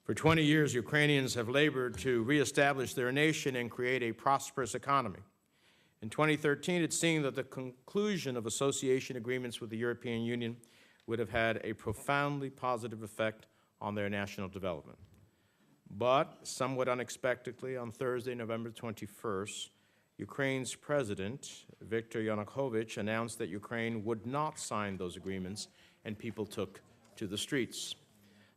For 20 years, Ukrainians have labored to reestablish their nation and create a prosperous economy. In 2013, it seemed that the conclusion of association agreements with the European Union would have had a profoundly positive effect on their national development. But, somewhat unexpectedly, on Thursday, November 21st, Ukraine's president, Viktor Yanukovych, announced that Ukraine would not sign those agreements, and people took to the streets.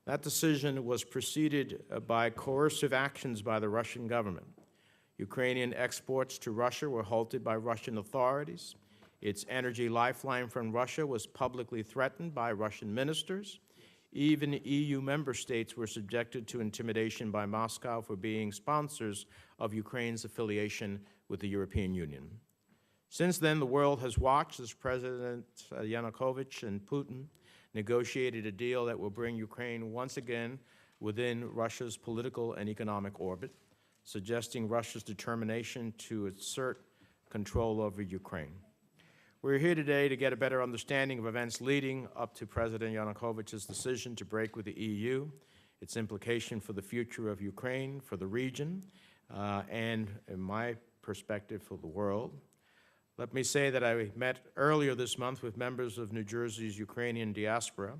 That decision was preceded by coercive actions by the Russian government. Ukrainian exports to Russia were halted by Russian authorities. Its energy lifeline from Russia was publicly threatened by Russian ministers. Even EU member states were subjected to intimidation by Moscow for being sponsors of Ukraine's affiliation with the European Union. Since then, the world has watched as President Yanukovych and Putin negotiated a deal that will bring Ukraine once again within Russia's political and economic orbit, suggesting Russia's determination to assert control over Ukraine. We're here today to get a better understanding of events leading up to President Yanukovych's decision to break with the EU, its implication for the future of Ukraine, for the region, and, in my perspective, for the world. Let me say that I met earlier this month with members of New Jersey's Ukrainian diaspora,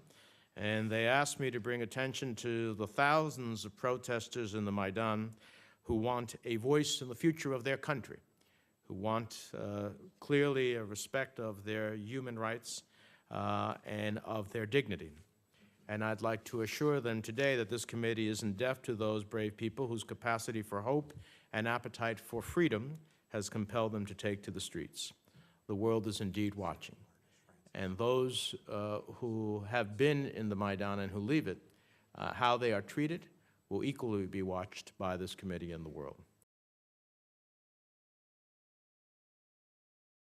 and they asked me to bring attention to the thousands of protesters in the Maidan who want a voice in the future of their country, who want clearly a respect of their human rights and of their dignity. And I'd like to assure them today that this committee isn't deaf to those brave people whose capacity for hope and appetite for freedom has compelled them to take to the streets. The world is indeed watching. And those who have been in the Maidan and who leave it, how they are treated will equally be watched by this committee and the world.